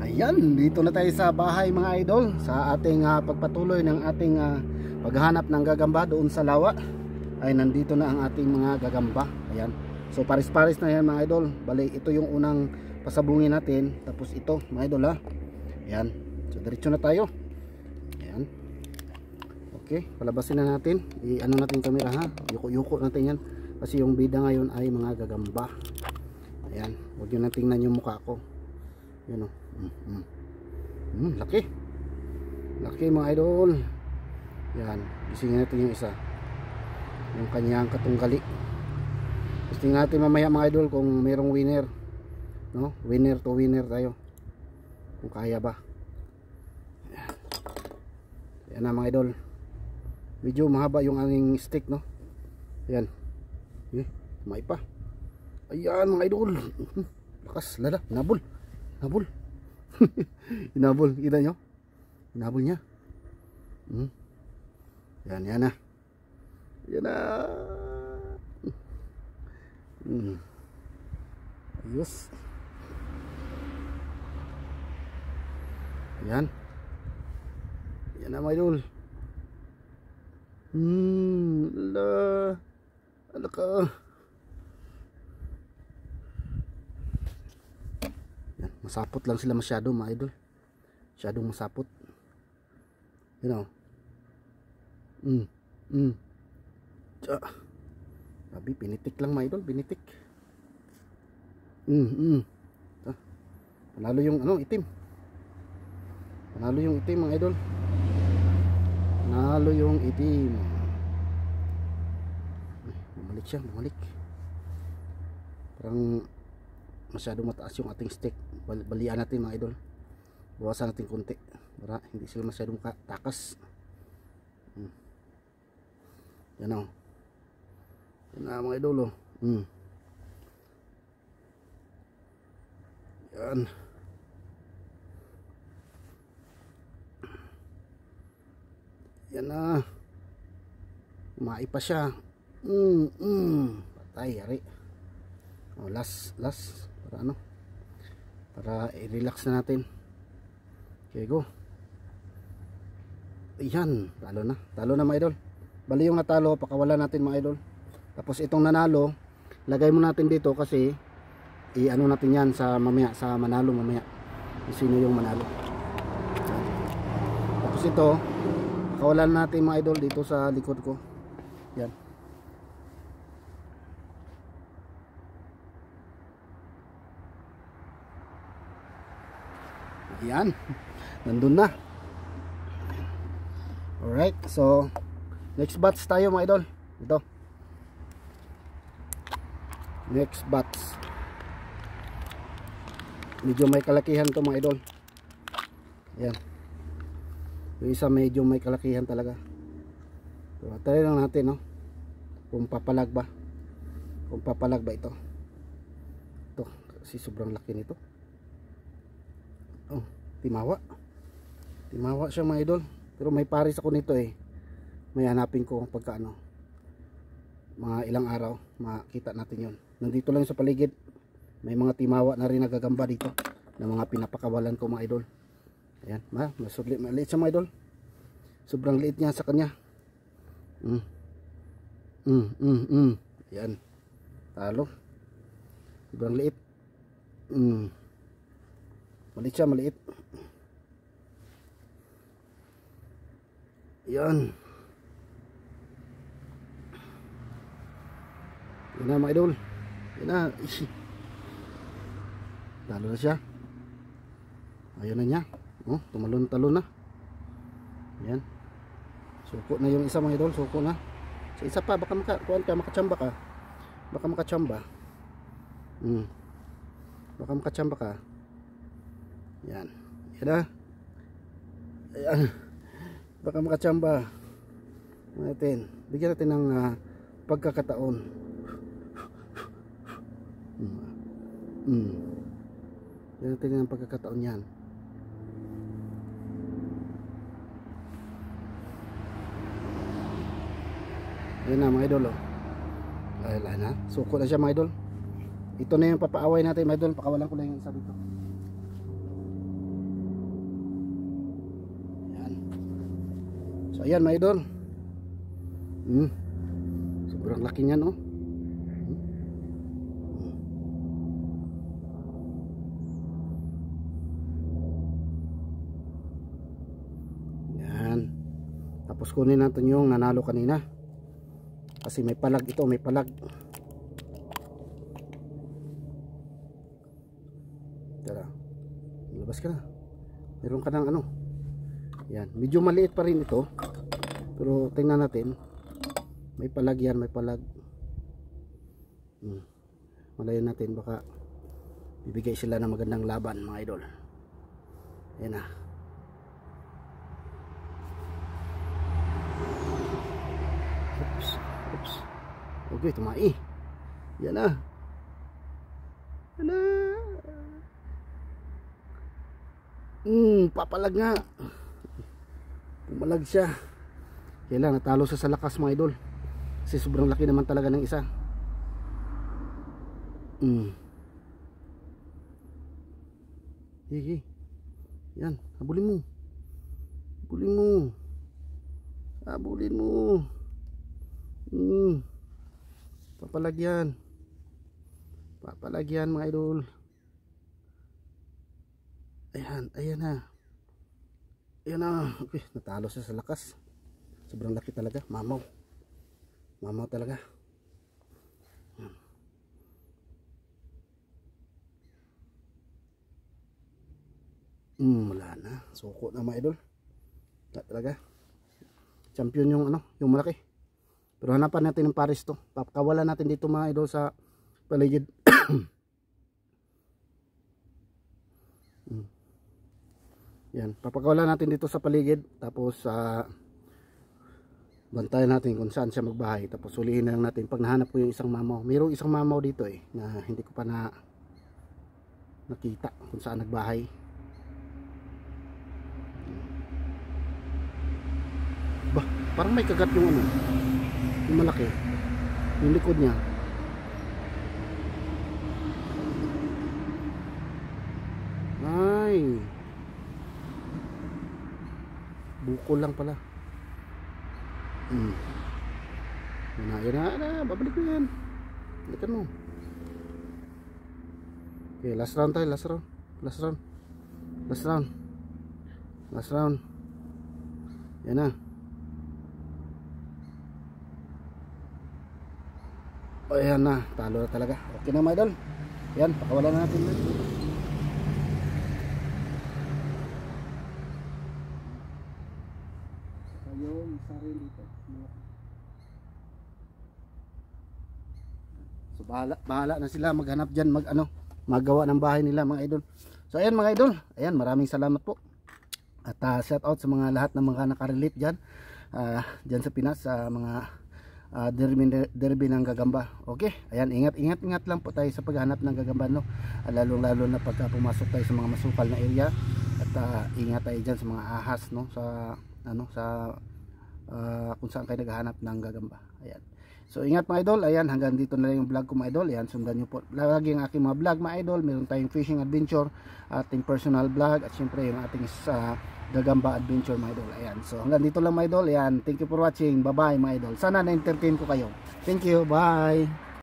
Ayan, dito na tayo sa bahay mga idol, sa ating pagpatuloy ng ating paghahanap ng gagamba doon sa lawa. Ay nandito na ang ating mga gagamba. Ayan, so paris-paris na yan mga idol. Bali ito yung unang pasabungin natin, tapos ito mga idol ha. Ayan, so diretso na tayo. Ayan, okay, palabasin na natin. I-ano natin kamera ha, yuko-yuko natin yan, kasi yung bida ngayon ay mga gagamba. Ayan, huwag nyo na tingnan yung mukha ko. Yun o. Laki. Laki mga idol. Yan, isingin natin yung isa, yung kanyang katunggali. Tingnan natin mamaya mga idol kung mayroong winner, no? Winner to winner tayo, kung kaya ba. Yan, yan na mga idol. Medyo mahaba yung aning stick, no? Yan, may pa. Ayan mga idol. Lakas, lala, nabol. Nabol. Inabol, kita nyo? Inabol niya. Yan, yan na. Yan na. Ayos. Yan. Yan na mga idol. Ala. Ala ka. Masapot lang sila masyado mga idol. Masyadong masapot. You know. Sabi, pinitik lang mga idol, pinitik. Panalo yung ano, itim. Panalo yung itim mga idol. Panalo yung itim. Bumalik siya, bumalik. Parang masyadong mataas yung ating stick. Balian natin mga idol, bawasan natin konti para hindi sila masyadong takas. Yan o. Yan na mga idol o. Yan. Yan na. Maipa siya. Patay, yari. O, last para ano, para i-relax na natin. Okay, go. Ayan, talo na mga idol. Bali yung natalo, pakawala natin mga idol. Tapos itong nanalo, lagay mo natin dito kasi i-ano natin yan sa mamaya, sa manalo mamaya, sino yung manalo. Tapos ito, pakawalan natin mga idol dito sa likod ko. Yan. Yan, nandun na. Alright, so next batch tayo mga idol. Ito, next batch. Medyo may kalakihan to mga idol. Yan, yung isa medyo may kalakihan talaga. So, try lang natin, no? Kung papalag ba ito. Ito, kasi sobrang laki nito. Oh, timawa siya mga idol. Pero may paris ako nito eh. May hanapin ko pagka ano, mga ilang araw makita natin yon. Nandito lang sa paligid. May mga timawa na rin nagagamba dito, na mga pinapakawalan ko mga idol. Ayan, maliit siya mga idol. Sobrang liit niya sa kanya. Ayan, talo. Sobrang liit. Maliit siya, maliit. Yan. Yan na mga idol. Yan na. Talo na siya. Ayun na niya. Oh, tumalon-talon na. Yan. Suko na yung isa mga idol. Suko na. Sa isa pa, baka makachamba ka. Baka makachamba. Baka makachamba ka. Yan. Yan na. Ayan. Baka makachamba natin. Bigyan natin ng pagkakataon. Bigyan natin ng pagkakataon yan. Ayan na mga idol. Ay, wala na. Suko na siya mga idol. Ito na yung papaaway natin mga idol. Pakawalan ko lang yung isa dito. So ayan mga idol. Sobrang laki niyan, no? Yan. Tapos kunin natin yung nanalo kanina. Kasi may palag ito, may palag. Tara. Labas ka na. Meron ka ng ano. Yan. Medyo maliit pa rin ito. Pero tingnan natin. May palag yan, may palag. Malayan natin, baka bibigay sila ng magandang laban mga idol. Ayan na. Oops. Okay, tumai. Yan na. Yan na. Papalag nga. Pumalag siya. Kailan natalo sa lakas mga idol. Kasi sobrang laki naman talaga ng isa. Higi. Yan, habulin mo. Habulin mo. Habulin mo. Papalagyan. Papalagyan mga idol. Ayan, ayan na. Ayan na. Okay, natalo siya sa lakas. Sobrang laki talaga, mamaw. Mamaw talaga. Wala na. Suko na mga idol. Wala talaga. Champion yung ano, yung malaki. Pero hanapan natin ng pares to. Papakawalan natin dito mga idol sa paligid. Yan, papakawalan natin dito sa paligid. Tapos bantayan natin kung saan siya magbahay. Tapos ulihin na lang natin pag nahanap ko yung isang mamaw. Mayroong isang mamaw dito na hindi ko pa nakita kung saan nagbahay. Bah, parang may kagat yung ano, yung malaki, yung likod niya. Ay, bukol lang pala. Yan na, babalik mo yan. Balikan mo. Okay, last round tayo, last round. Yan na. O yan na, talo na talaga. Okay na mga idol. Yan, pakawalan na natin. Yung sarili dito. So bahala na sila maghanap diyan, magawa ng bahay nila mga idol. So ayan mga idol, ayan, maraming salamat po. At shout out sa mga lahat ng mga nakarelate diyan. Diyan sa Pinas, sa mga derby ng gagamba. Okay, ayan, ingat lang po tayo sa paghanap ng gagamba, no? Lalo na pagka pumasok tayo sa mga masukal na area. At ingat tayo diyan sa mga ahas, no? Sa kung saan kayo naghahanap ng gagamba. Ayan. So ingat mga idol, ayan, hanggang dito na lang yung vlog ko mga idol. Ayan, sundan nyo po lagi ang aking mga vlog mga idol. Meron tayong fishing adventure, ating personal vlog, at syempre yung ating gagamba adventure mga idol. Ayan, so hanggang dito lang mga idol. Ayan, thank you for watching, bye bye mga idol. Sana na-entertain ko kayo. Thank you, bye.